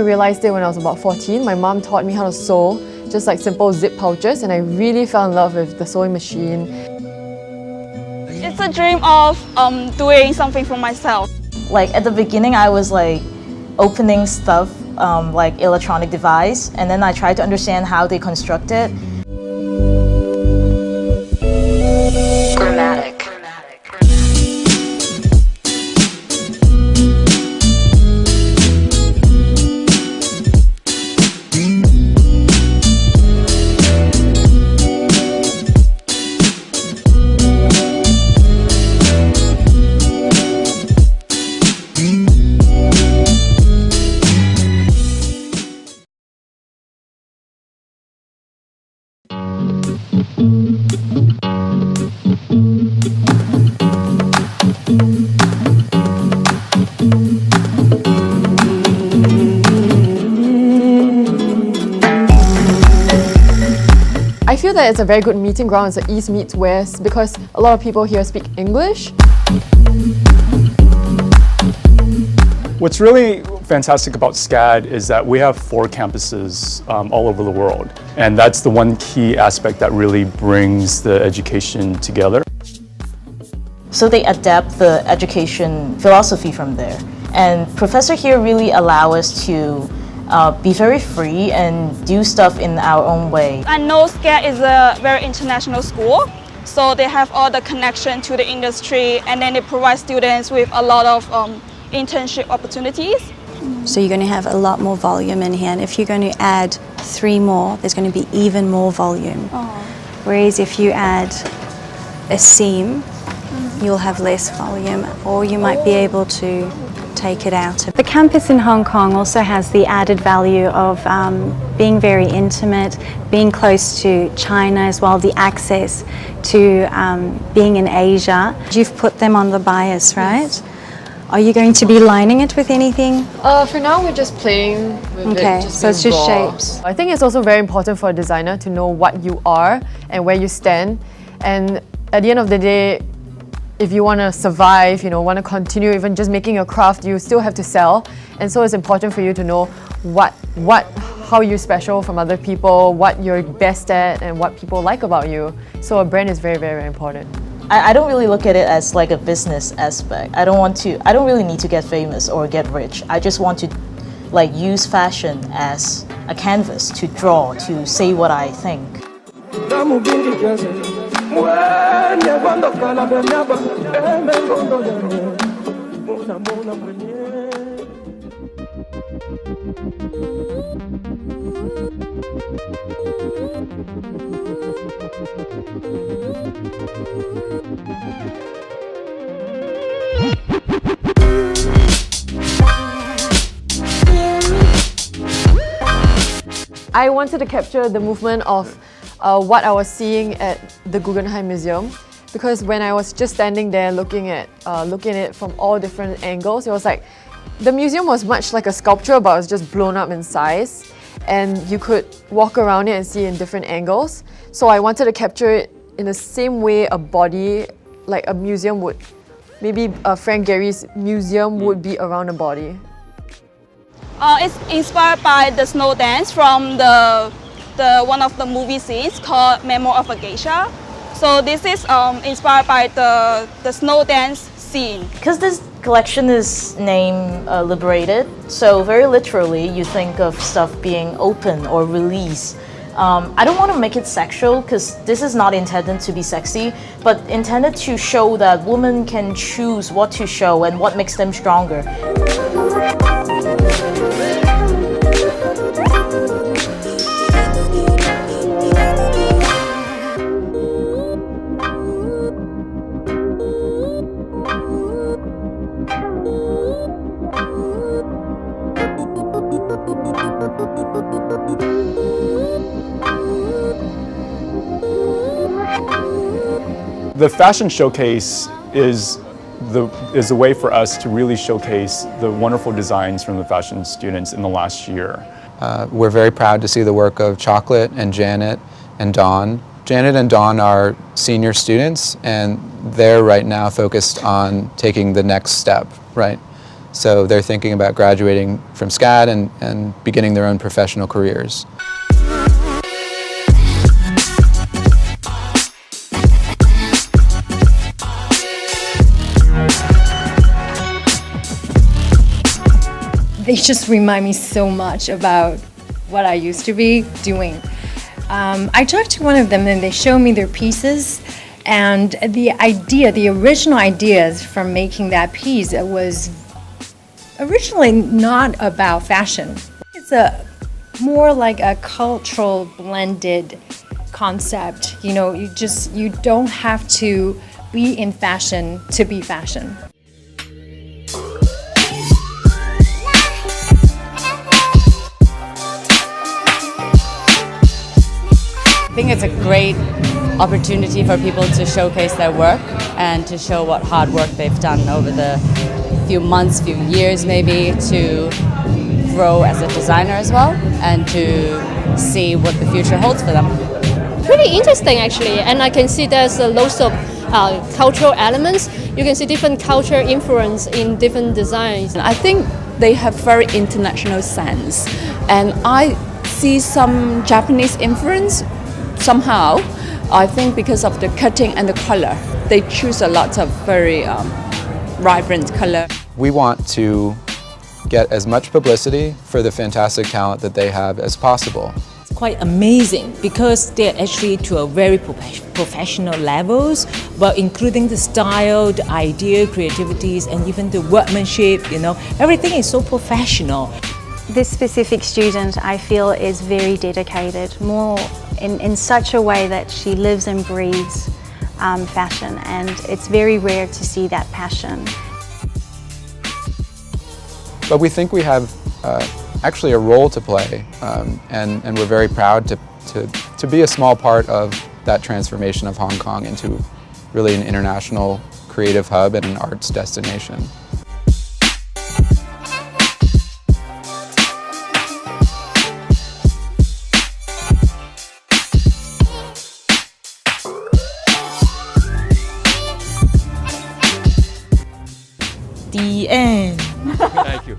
realized it when I was about 14. My mom taught me how to sew, just like simple zip pouches, and I really fell in love with the sewing machine. It's a dream of doing something for myself. Like at the beginning, I was like opening stuff like electronic device, and then I tried to understand how they construct it. I feel that it's a very good meeting ground. It's an East meets West because a lot of people here speak English. What's really fantastic about SCAD is that we have 4 campuses all over the world. And that's the one key aspect that really brings the education together. So they adapt the education philosophy from there. And professor here really allow us to be very free and do stuff in our own way. I know SCAD is a very international school, so they have all the connection to the industry, and then they provide students with a lot of internship opportunities. So you're going to have a lot more volume in here, and if you're going to add 3 more, there's going to be even more volume. Whereas if you add a seam, you'll have less volume, or you might be able to take it out. The campus in Hong Kong also has the added value of being very intimate, being close to China as well, the access to being in Asia. You've put them on the bias, right? Are you going to be lining it with anything? For now, we're just playing with Okay, it. so it's just shapes. I think it's also very important for a designer to know what you are and where you stand. And at the end of the day, if you want to survive, want to continue even just making your craft, you still have to sell. And so it's important for you to know how you're special from other people, what you're best at, and what people like about you. So a brand is very, very, very important. I don't really look at it as like a business aspect. I don't really need to get famous or get rich. I just want to like use fashion as a canvas to draw, to say what I think. I wanted to capture the movement of what I was seeing at the Guggenheim Museum, because when I was just standing there looking at it from all different angles, it was like the museum was much like a sculpture, but it was just blown up in size, and you could walk around it and see in different angles. So I wanted to capture it in the same way a body, like a museum would, maybe Frank Gehry's museum would be around a body. It's inspired by the snow dance from the one of the movie scenes called Memoir of a Geisha. So this is inspired by the snow dance scene. Because this collection is named Liberated, so very literally you think of stuff being open or released. I don't want to make it sexual because this is not intended to be sexy, but intended to show that women can choose what to show and what makes them stronger. The fashion showcase is a way for us to really showcase the wonderful designs from the fashion students in the last year. We're very proud to see the work of Chocolate and Janet and Dawn. Janet and Dawn are senior students, and they're right now focused on taking the next step, right? So they're thinking about graduating from SCAD and beginning their own professional careers. They just remind me so much about what I used to be doing. I talked to one of them and they showed me their pieces, and the original ideas from making that piece, it was originally not about fashion. It's more like a cultural blended concept. You know, you don't have to be in fashion to be fashion. I think it's a great opportunity for people to showcase their work and to show what hard work they've done over the few months, few years maybe, to grow as a designer as well and to see what the future holds for them. Pretty interesting actually, and I can see there's lots of cultural elements. You can see different culture influence in different designs. I think they have very international sense, and I see some Japanese influence somehow. I think because of the cutting and the color, they choose a lot of very vibrant color. We want to get as much publicity for the fantastic talent that they have as possible. It's quite amazing because they're actually to a very professional levels, but including the style, the idea, creativities, and even the workmanship, you know, everything is so professional. This specific student, I feel, is very dedicated, more in such a way that she lives and breathes fashion, and it's very rare to see that passion. But we think we have actually a role to play, and we're very proud to be a small part of that transformation of Hong Kong into really an international creative hub and an arts destination. The end. Thank you.